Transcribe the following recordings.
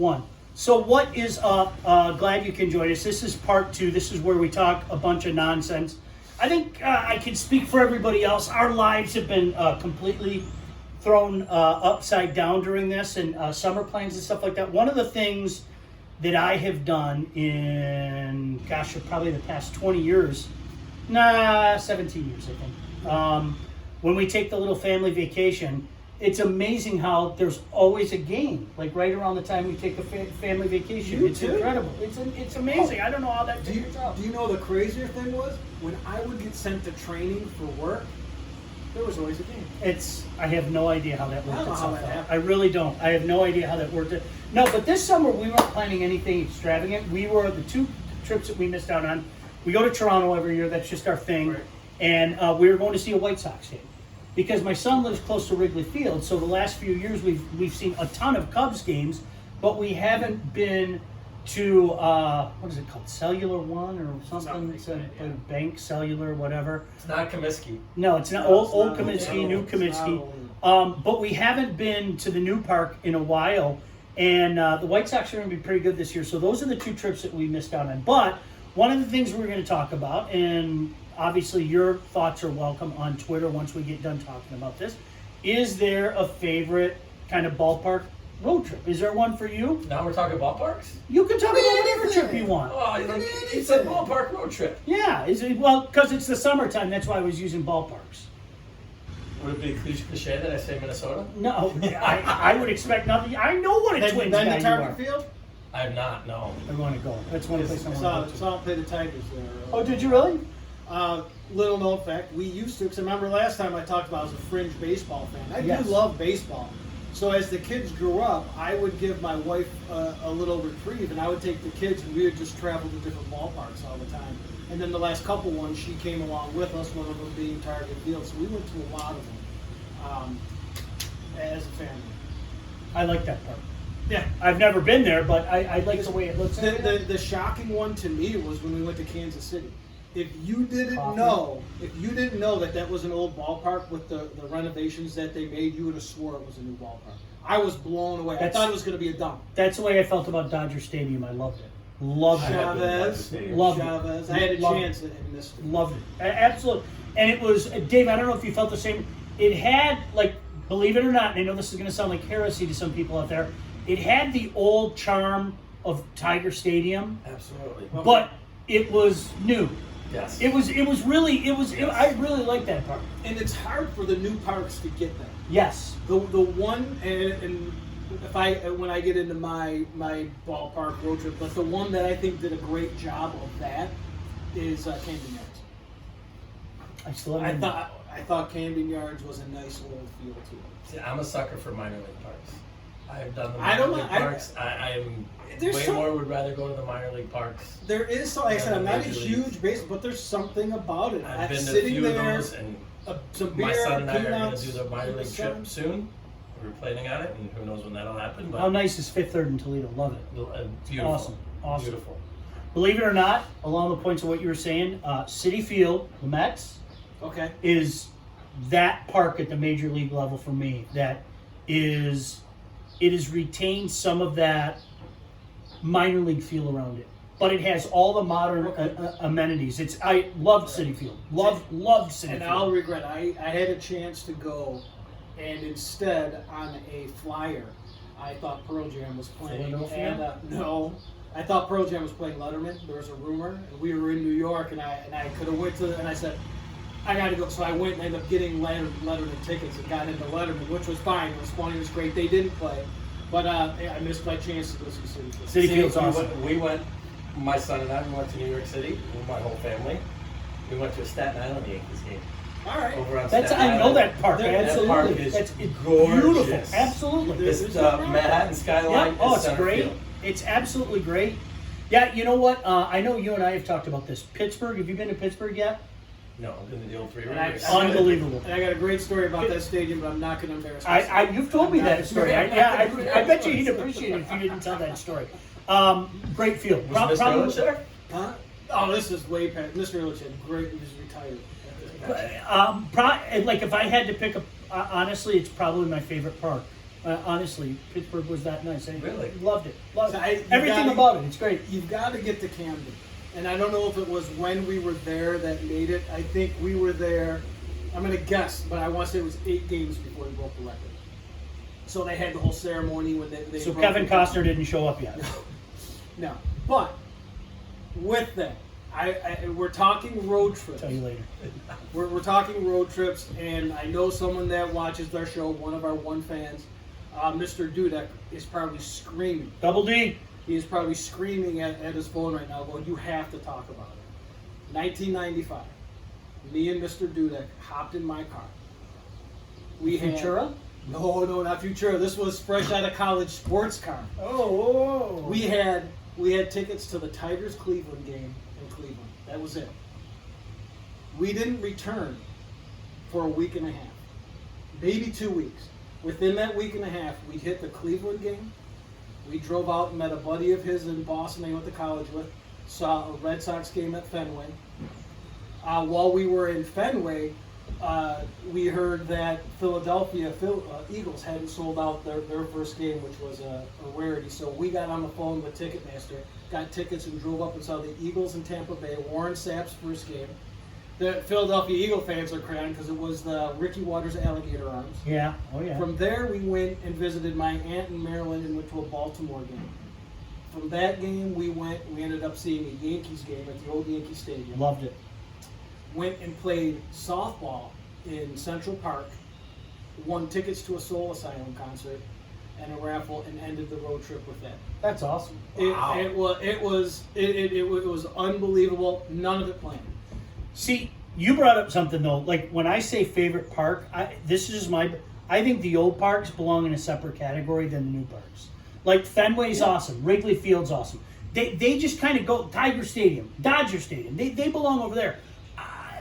one. So what is up? Glad you can join us. This is part 2. This is where we talk a bunch of nonsense. I think I can speak for everybody else. Our lives have been completely thrown upside down during this, and summer plans and stuff like that. One of the things that I have done in, gosh, probably the past 20 years, 17 years, I think. When we take the little family vacation, it's amazing how there's always a game, like right around the time we take a family vacation. It's incredible. It's amazing. I don't know how that figures out. Do you know the crazier thing was? When I would get sent to training for work, there was always a game. I have no idea how that worked. I don't know how that happened. I really don't. I have no idea how that worked. No, but this summer we weren't planning anything extravagant. We were, the 2 trips that we missed out on, we go to Toronto every year. That's just our thing. Right. And we were going to see a White Sox game. Because my son lives close to Wrigley Field, so the last few years we've seen a ton of Cubs games, but we haven't been to what is it called, Cellular One or something? It's a Bank Cellular, whatever. It's not Comiskey. No, it's not. Old Comiskey, new Comiskey. But we haven't been to the new park in a while, and the White Sox are going to be pretty good this year. So those are the 2 trips that we missed out on. But one of the things we're going to talk about, and obviously your thoughts are welcome on Twitter once we get done talking about this. Is there a favorite kind of ballpark road trip? Is there one for you? Now we're talking ballparks? You can talk about whatever trip you want. Oh, it's a ballpark road trip. Yeah, well, because it's the summertime, that's why I was using ballparks. Would it be cliche that I say Minnesota? No, I would expect nothing. I know what a Twins guy you are. Have you been to Target Field? I have not, no. I want to go. That's one place I want to go to. Saw him play the Tigers there. Oh, did you really? Little known fact, we used to, because I remember last time I talked about I was a fringe baseball fan. I Yes. do love baseball. So as the kids grew up, I would give my wife a little reprieve, and I would take the kids, and we would just travel to different ballparks all the time. And then the last couple ones, she came along with us, one of them being Target Field. So we went to a lot of them as a family. I like that part. Yeah. I've never been there, but I like the way it looks. The shocking one to me was when we went to Kansas City. If you didn't know that was an old ballpark with the renovations that they made, you would have swore it was a new ballpark. I was blown away. I thought it was going to be a dump. That's the way I felt about Dodger Stadium. I loved it. Loved Chavez. it. Loved Chavez. it. I had a Loved chance and missed it. Loved it. Absolutely. And it was, Dave, I don't know if you felt the same. It had, like, believe it or not, and I know this is going to sound like heresy to some people out there, it had the old charm of Tiger Stadium. Absolutely. But it was new. Yes. It was really, I really like that part. And it's hard for the new parks to get that. Yes. The one, and when I get into my ballpark road trip, but the one that I think did a great job of that is Camden Yards. I still haven't. I thought Camden Yards was a nice little feel to it. See, I'm a sucker for minor league parks. I've done the I don't minor league know, parks. I'm way more would rather go to the minor league parks. There is, like I said, I'm not a Major huge leagues. base, but there's something about it. I've been to a sitting few there, of those, and some beer, my son and I are going peanuts, to do the minor league sun. trip soon. We're planning on it, and who knows when that'll happen. But How nice is Fifth Third in Toledo? Love it. Beautiful. Awesome. Beautiful. Believe it or not, along the points of what you were saying, Citi Field, the Mets, Okay. is that park at the major league level for me. It has retained some of that minor league feel around it, but it has all the modern amenities. I loved Citi Field. Loved Citi Field. And I'll regret. I had a chance to go, and instead on a flyer, I thought Pearl Jam was playing. Philadelphia? And no, I thought Pearl Jam was playing Letterman. There was a rumor, and we were in New York, and I could have went to, and I said, I got to go. So I went and ended up getting Letterman tickets and got into Letterman, which was fine. It was funny. It was great. They didn't play. But I missed my chance to go see Citi Field. Citi Field's awesome. We went, my son and I, we went to New York City with my whole family. We went to a Staten Island Yankees game. All right. Over on That's Staten I know Island. that park. That park Absolutely. is That's gorgeous. beautiful. Absolutely. This Manhattan skyline. Yeah. Oh, is it's center great. field. It's absolutely great. Yeah, you know what? I know you and I have talked about this. Pittsburgh. Have you been to Pittsburgh yet? No, in the old Three And I- Rivers. Unbelievable. And I got a great story about that stadium, but I'm not going to embarrass I myself. you've told me that story. I bet you he'd appreciate it if you didn't tell that story. Great field. Was Mr. Illich there? Huh? Oh, this is way past. Mr. Illich had great. He was retired. Like if I had to pick honestly, it's probably my favorite park Honestly, Pittsburgh was that nice. I Really? loved it. Loved So it. you Everything gotta- about it. It's great. You've got to get to Camden. And I don't know if it was when we were there that made it. I think we were there, I'm going to guess, but I want to say it was 8 games before they broke the record. So they had the whole ceremony when they So broke Kevin the- Costner didn't show up yet. No. But with that, we're talking road trips. Tell you later. We're talking road trips, and I know someone that watches our show, one of our one fans, Mr. Dudek, is probably screaming. Double D. He is probably screaming at his phone right now, going, "You have to talk about it." 1995. Me and Mr. Dudek hopped in my car. We had- Futura? No, not Futura. This was fresh out of college sports car. Oh. We had tickets to the Tigers Cleveland game in Cleveland. That was it. We didn't return for a week and a half, maybe 2 weeks. Within that week and a half, we hit the Cleveland game. We drove out and met a buddy of his in Boston I went to college with. Saw a Red Sox game at Fenway. While we were in Fenway, we heard that Philadelphia Eagles hadn't sold out their first game, which was a rarity. So we got on the phone with Ticketmaster, got tickets, and drove up and saw the Eagles in Tampa Bay, Warren Sapp's first game. The Philadelphia Eagle fans are crying because it was the Ricky Waters Alligator Arms. Yeah. Oh yeah. From there, we went and visited my aunt in Maryland and went to a Baltimore game. From that game, we ended up seeing a Yankees game at the old Yankee Stadium. Loved it. Went and played softball in Central Park, won tickets to a Soul Asylum concert and a raffle, and ended the road trip with that. That's awesome. It was unbelievable. None of it planned. See, you brought up something though. Like when I say favorite park, I think the old parks belong in a separate category than the new parks. Like Fenway's awesome, Wrigley Field's awesome. They just kind of go Tiger Stadium, Dodger Stadium. They belong over there.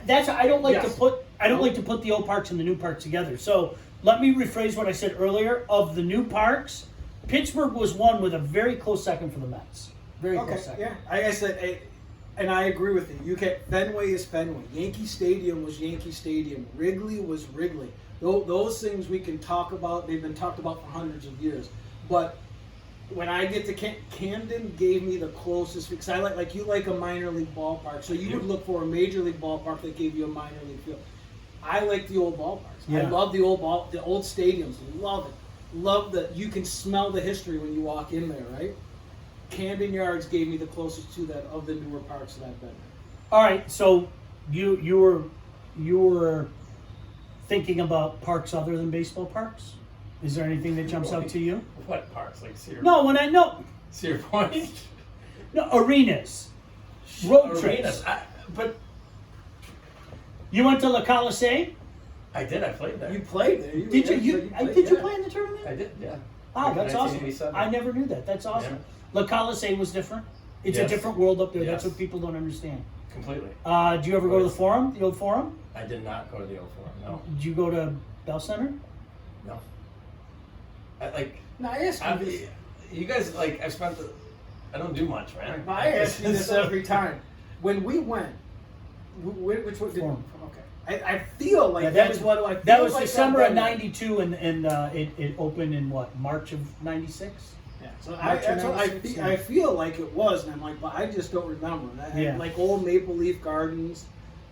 I don't like to put the old parks and the new parks together. So let me rephrase what I said earlier. Of the new parks, Pittsburgh was one with a very close second for the Mets. Very close second. Yeah. Like I said, and I agree with you. Fenway is Fenway. Yankee Stadium was Yankee Stadium. Wrigley was Wrigley. Those things we can talk about. They've been talked about for hundreds of years. But when I get to Camden, gave me the closest because I like you like a minor league ballpark. So you would look for a major league ballpark that gave you a minor league feel. I like the old ballparks. Yeah. I love the old stadiums. Love it. Love that you can smell the history when you walk in there, right? Camden Yards gave me the closest to that of the newer parks that I've been in. All right, so you were thinking about parks other than baseball parks? Is there anything that jumps out to you? What parks? Like Cedar? No, Cedar Point? no arenas, road Arenas. trips. But You went to La Coliseum? I did. I played there. You played there. Did you play in the tournament? I did. Yeah. Oh, that's awesome. 1987. I never knew that. That's awesome. Yeah. La Coliseum was different. It's a Yes. different world up there. That's Yes. what people don't understand. Completely. Do you ever go to the Forum, the old Forum? I did not go to the old Forum. No. Did you go to Bell Center? No. I ask you this. you guys I don't do much, man. I ask you this every time. When we went, which one did? Forum. Okay, I feel like Yeah, that's what I feel That was like December I've of been- '92, and it opened in what, March of '96? Yeah, so March of that's what 96, I feel like it was, and I'm like, but I just don't remember. Yeah. Like old Maple Leaf Gardens.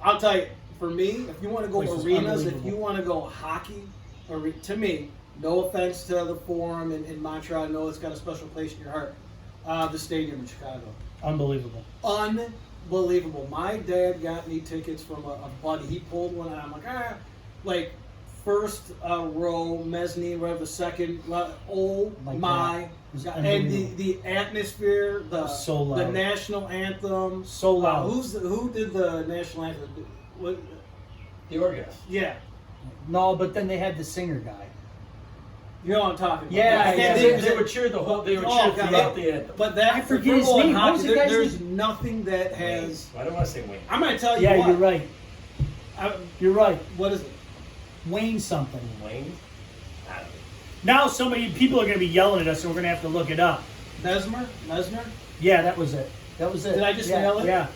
I'll tell you, for me, if you want to go Place is arenas, if unbelievable. you want to go hockey, to me, no offense to the Forum in Montreal, I know it's got a special place in your heart. The stadium in Chicago. Unbelievable. Unbelievable. My dad got me tickets from a buddy. He pulled one, and I'm like, first row, mezzanine, whatever, the second. Oh Like my! that. It was God. And unbelievable. the atmosphere, It was so loud. the national anthem. So loud. Who did the national anthem? What, The organist. yeah, No, but then they had the singer guy. you know what I'm talking about. Yeah, But yeah, They would cheer the whole. They would Oh, cheer God, throughout the anthem. But that I forget his football and name. What hockey, was the guy's there's name? nothing that has. I don't want to say Wayne. I'm going to tell you Yeah, what. you're right. You're right. What is it? Wayne something. Wayne. I don't know. Now so many people are going to be yelling at us, and we're going to have to look it up. Mesmer? Yeah, that was it. That was it. Did I just yeah, nail it? Yeah.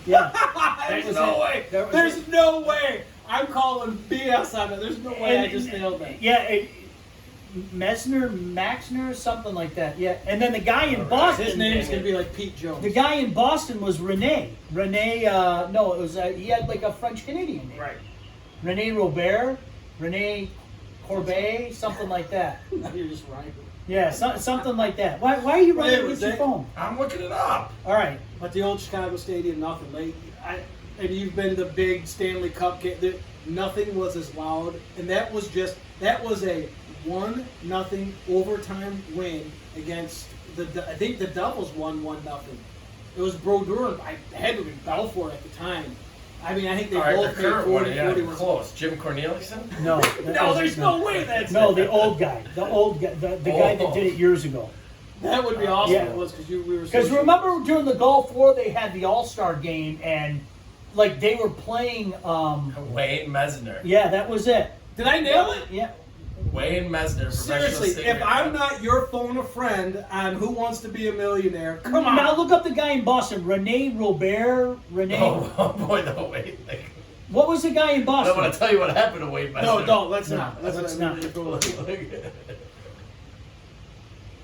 There's was no it. way. That was There's it. no way. I'm calling BS on it. There's no way I just nailed that. Yeah, Maxner, something like that. Yeah, and then the guy in Boston. His name is going to be like Pete Jones. The guy in Boston was Rene. No, it was he had like a French Canadian name. Right. Rene Robert, Rene Corbet, something like that. You're just right. Yeah, something like that. Why are you writing with your phone? I'm looking it up. All right. But the old Chicago Stadium, nothing. And you've been the big Stanley Cup game. Nothing was as loud, and that was a 1-0 overtime win against I think the Devils won 1-0. It was Brodeur. I had to be Belfort at the time. I mean, I think they both made 40 close. Jim Corneliuson? No. No, there's no way that's the old guy. The guy that did it years ago. That would be awesome. Yeah. It was because Because remember during the Gulf War they had the All-Star game and like they were playing. Wayne Mesner. Yeah, that was it. Did I nail it? Yeah. Wayne Mesner. Seriously, if I'm not your phone a friend on Who Wants to Be a Millionaire, come on. Now look up the guy in Boston, Rene Robert. Oh boy, no wait. What was the guy in I Boston? don't want to tell you what happened to Wayne Mesner. No, don't. Let's not. Let's not. Look.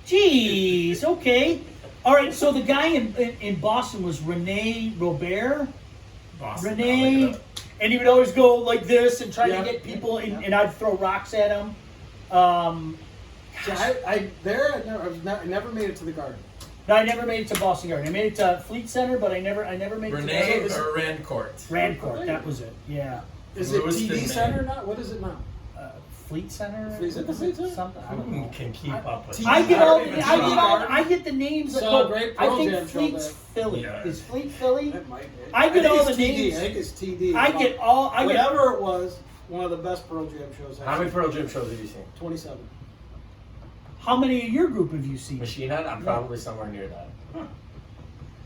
Jeez. Okay. All right. So the guy in Boston was Rene Robert. Boston, Rene, and he would always go like this and try Yeah. to get people, and I'd throw rocks at him. See, I never made it to the Garden. No, I never made it to Boston Garden. I made it to Fleet Center, but I never made it Renee to or Rancourt? Rancourt. That was it. Yeah. Is it Lewiston, TD Maine. Center now? What is it now? Fleet Center. Is it the Fleet Center? Something. I don't Who know. can keep up with I that? get don't all. even I try. get the names. Saw a great I Pearl think Jam show Fleet's there. Philly. Yeah. Is Fleet Philly? It might be. I get think all it's the TD. names. I think it's TD. Whatever it was, one of the best Pearl Jam shows. How many Pearl Jam shows have you seen? 27. How many of your group have you seen? Machine Head? I'm probably somewhere near that.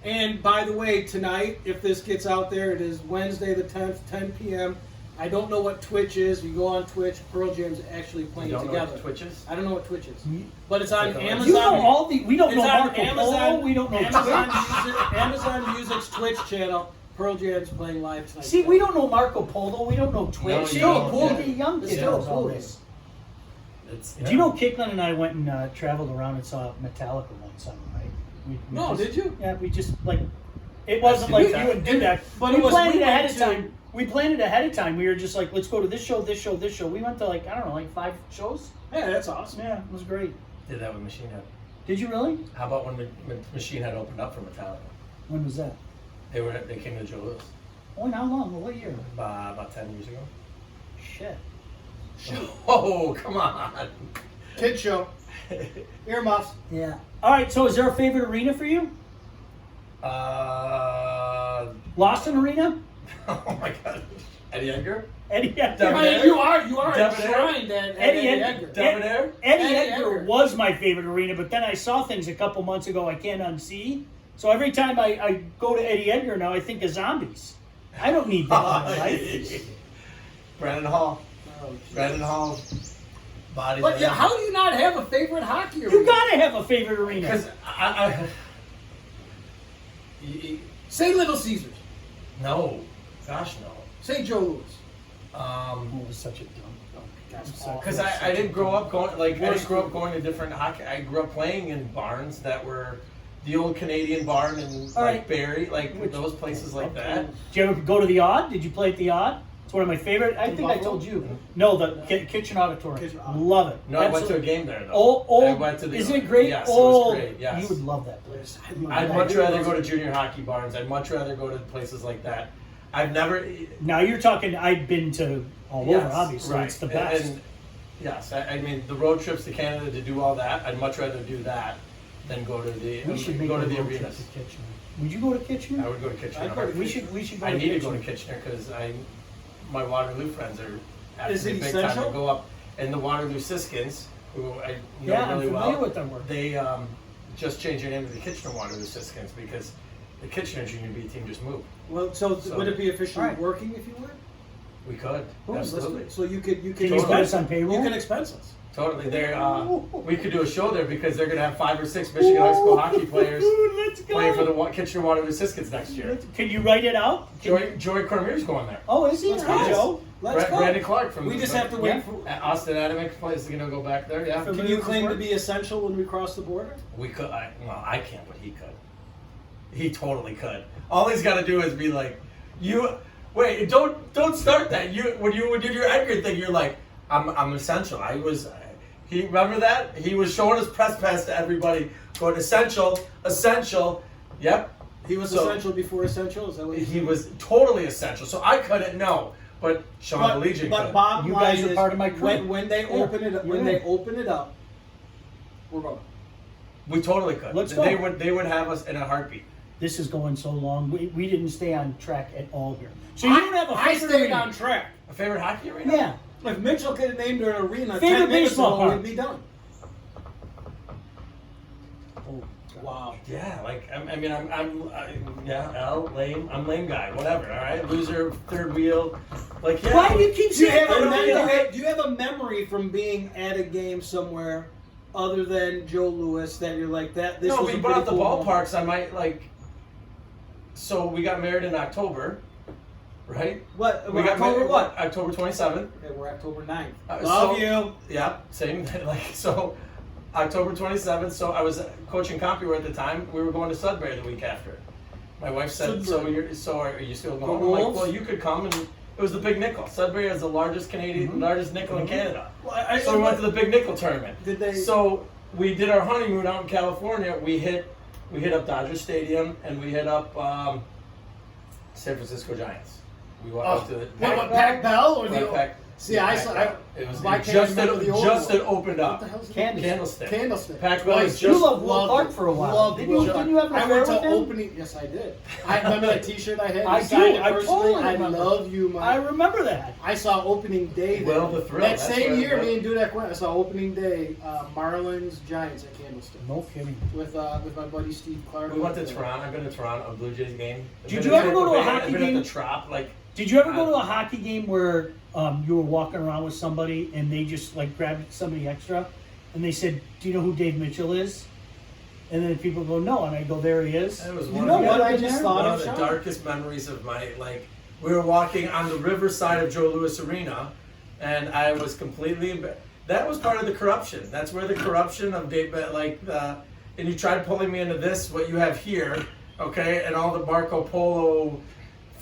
And by the way, tonight, if this gets out there, it is Wednesday the 10th, 10 p.m. I don't know what Twitch is. You go on Twitch, Pearl Jam's actually playing You don't know together. what Twitch is? I don't know what Twitch is. But it's on It's like a- Amazon. You know all the. We don't It's know on Marco Amazon. Polo. We don't know Amazon Twitch. Music, Amazon Music's Twitch channel. Pearl Jam's playing live tonight. See, we don't know Marco Polo. We don't know Twitch. No, It's you still don't. a cool. Yeah. The young It's kid still knows cool. all this. It's, Do you know Caitlin and I went and traveled around and saw Metallica one summer, right? We No, just- did you? Yeah, we just like. It wasn't like you would do that. But we it was- planned we it ahead went of to- time. We planned it ahead of time. We were just like, let's go to this show, this show, this show. We went to like I don't know, like 5 shows. Yeah, that's awesome. Yeah, it was great. Did that with Machine Head. Did you really? How about when Machine Head opened up for Metallica? When was that? They came to Joe Louis Oh, how long? What year? about 10 years ago. Shit. Oh, come on. Kid show. Earmuffs. Yeah. All right. So, is there a favorite arena for you? Lawson Arena? Oh my God. Eddie Edgar? Eddie Edgar. Devin I mean, Air? you are Devin Air? enshrined at Eddie Eddie Edgar. Edgar. Devin Air? Eddie Eddie Edgar Edgar. was my favorite arena, but then I saw things a couple months ago I can't unsee. So every time I go to Eddie Edgar now, I think of zombies. I don't need that in my life. Brandon Hall. Oh, Brandon Hall. Bodies. But yeah, how do you not have a favorite hockey arena? You gotta have a favorite arena. Because Say Little Caesars. no. Gosh, no. Say Joe Louis. It was such a dumb. Because I didn't grow up going I didn't grow up going to different hockey. I grew up playing in barns that were the old Canadian barn and All like right. Barrie, like those places like that. Did you ever go to the Odd? Did you play at the Odd? It's one of my favorite. I In think I Buffalo? told you. No, the Kitchen Auditorium. Kitchen Auditorium. Love it. No, I went to a Absolutely. game there though. Old, I went to the. isn't it great? Yes, Old. it was great. Yes. You would love that place. I'd much rather go to junior hockey barns. I'd much rather go to places like that. I've never. Now you're talking. I've been to all over. Obviously, right. it's the best. And yes, I mean the road trips to Canada to do all that. I'd much rather do that than go to the we should make go to a the road trip arenas. to Kitchener. Would you go to Kitchener? I would go to Kitchener. I'd go to We should go I to need to Kitchener. go to Kitchener because my Waterloo friends are Is asking it me big time essential? to go up. And the Waterloo Siskins, who I know Yeah, I'm really familiar well, with their work. they just changed their name to the Kitchener Waterloo Siskins because the Kitchener Junior B team just moved. Well, so would it be officially All right. working if you were? We could Ooh, absolutely, So you could Can you Totally. put us on payroll? You can expense us. totally. They we could do a show there because they're gonna have 5 or 6 Michigan high school hockey players Let's go. playing for the Kitchener Waterloo Siskins next year. Can you write it out? Joey Cormier's going there. Oh, is he? Let's Hi, go. Joe. Let's go. Brandon Clark from. We just have to wait for. Austin Adamick is going to go back there. Yeah. Can you claim to be essential when we cross the border? We could. I can't, but he could. He totally could. All he's got to do is be like, you. Wait, don't start that. When you did your Edgar thing, you're like, I'm essential. He remember that? He was showing his press pass to everybody, going essential. Yep. He was essential before essential. Is that what he was totally essential. So I couldn't know, but Sean Collegian But could. bottom You line guys are is, part of my crew. when they open it up, we're going. We totally could. Let's go. They would have us in a heartbeat. This is going so long. We didn't stay on track at all here. So you don't have a I favorite stayed arena? on track. A favorite hockey arena? Yeah. If Mitchell could have named an arena Favorite 10 minutes baseball ago, park. we'd be done. Oh, Wow. Yeah, like I'm lame. I'm lame guy. Whatever. All right, loser, third wheel. Like yeah. Why do you keep Do you, saying have a that? do you have a memory from being at a game somewhere other than Joe Louis that you're like that? This No, was we a brought up the pretty cool ballparks. I might like. So we got married in October, right? What? We got October married, what? October 27th. Okay, we're October 9th. So- Love you. Yeah, same. Like so, October 27th. So I was coaching Compuware at the time. We were going to Sudbury the week after. My wife said, Sudbury. are you still The going?" I'm like, Wolves? well, you could come, and it was the Big Nickel. Sudbury is the largest largest nickel in Canada. Well, So we went to the Big Nickel tournament. Did they? So we did our honeymoon out in California. We hit up Dodger Stadium and we hit up San Francisco Giants. We walked up to the Pac Bell or the? Pac- See, I Pac saw. Bell. It was why it can't I just remember the old just one? had opened up. What the hell's it? Candlestick. Candlestick. Candlestick. Pac Bell is Twice. You just loved Will Loved Clark it. for a while. Loved Didn't Will you? Clark. Didn't you have an I affair went to with him? opening. Yes, I did. I remember that T-shirt I had. I You signed do. it I personally. totally I remember. love you, Mike. I remember that. I saw opening day. Well, there. the thrill, That that's same where- year, what- me and Dudek went. I saw opening day, Marlins Giants at Candlestick No kidding. with my buddy Steve Clark. We went to Toronto. I've been to Toronto, a Blue Jays game. Did you ever go to a hockey I've been game? at the Trop, like. Did you ever go to a hockey game where you were walking around with somebody and they just like grabbed somebody extra and they said, "Do you know who Dave Mitchell is?" And then people go, "No," and I go, "There he is." It was You one know of what the- I just thought one of, of the Sean? darkest memories of my we were walking on the riverside of Joe Louis Arena, and I was completely that was part of the corruption. That's where the corruption of Dave and you tried pulling me into this what you have here, okay, and all the Marco Polo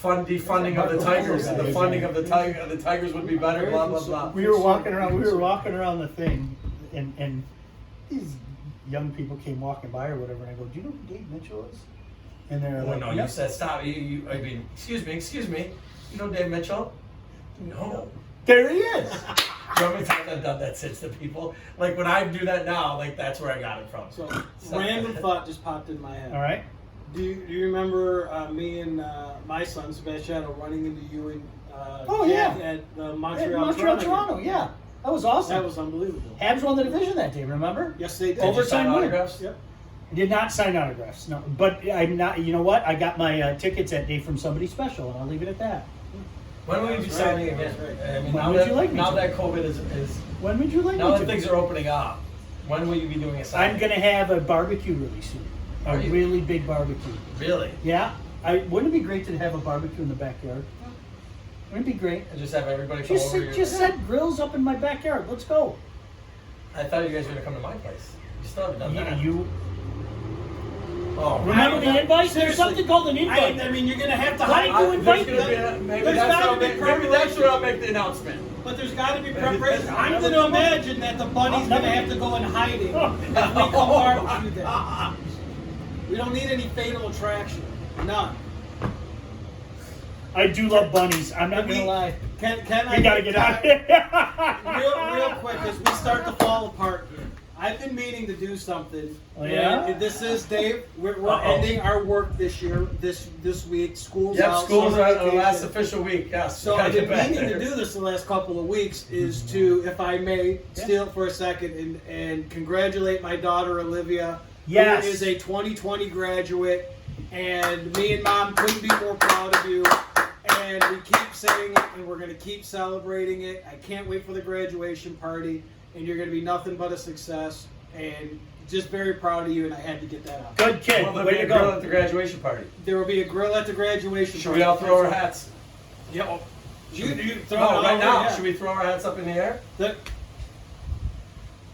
defunding of the Tigers and the funding of the Tigers would be better, blah blah blah. We were walking around the thing, and these young people came walking by or whatever, and I go, "Do you know who Dave Mitchell is?" And they're Oh, like, no, "Yep." you said stop. I mean, excuse me. You know Dave Mitchell? No. There he is. Do you want me to I've done that since to people? Like when I do that now, like that's where I got it from. So, random thought just popped in my head. All right. Do you remember me and my son Sebastian running into you and Oh, Jack yeah. at the Hey, Montreal Toronto, yeah. That was awesome. That was unbelievable. Habs won the division that day, remember? Yes, they did. Did you sign Overtime win. autographs? Yep. I did not sign autographs, no. But I'm not. You know what? I got my tickets that day from somebody special, and I'll leave it at that. When will you be That's signing right, again? that's right. I mean, When now would that, you like me now to? that COVID is When would you like now me that to? things are opening up, when will you be doing a signing? I'm gonna have a barbecue really soon. A Are you? really big barbecue. Really? Yeah. Wouldn't it be great to have a barbecue in the backyard? Wouldn't it be great? And just have everybody come Just over just set grills up in my backyard. Let's go. I thought you guys were gonna come to my place. You still haven't done that. You Oh, remember the invite? There's Seriously. something called an invite. I mean, you're gonna have to Why hide. do you invite there's gonna me? be maybe There's that's gotta how be maybe that's preparation. where I'll make the announcement. But there's got to be preparation. I'm going to imagine that the bunny's going to have to go in hiding if we come barbecue there. We don't need any fatal attraction. None. I do love bunnies. I'm not gonna lie. Can I? We gotta get out of here. Real quick, as we start to fall apart here. I've been meaning to do something. Oh, yeah? And this is Dave. We're Uh-oh. ending our work this year. This week. School's Yep, out. school's summer our last vacation. official week. Yes. So Gotta I've get been back meaning there. to do this the last couple of weeks is to, if I may, steal for a second and congratulate my daughter Olivia, Yes. who is a 2020 graduate, and me and Mom couldn't be more proud of you. And we keep saying it, and we're going to keep celebrating it. I can't wait for the graduation party, and you're going to be nothing but a success. And just very proud of you, and I had to get that out. Good kid. Will there Way be to a grill go. at the graduation party? There will be a grill at the graduation Should party. we all throw our hats? Yep. You throw it Oh, out right now. yeah. Should we throw our hats up in the air?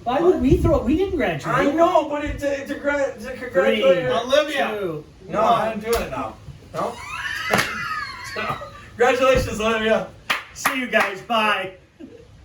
Why would we throw it? We didn't graduate. I know, but to congratulate her. Olivia. 2. No, I'm doing it now. No? Congratulations, Olivia. See you guys. Bye.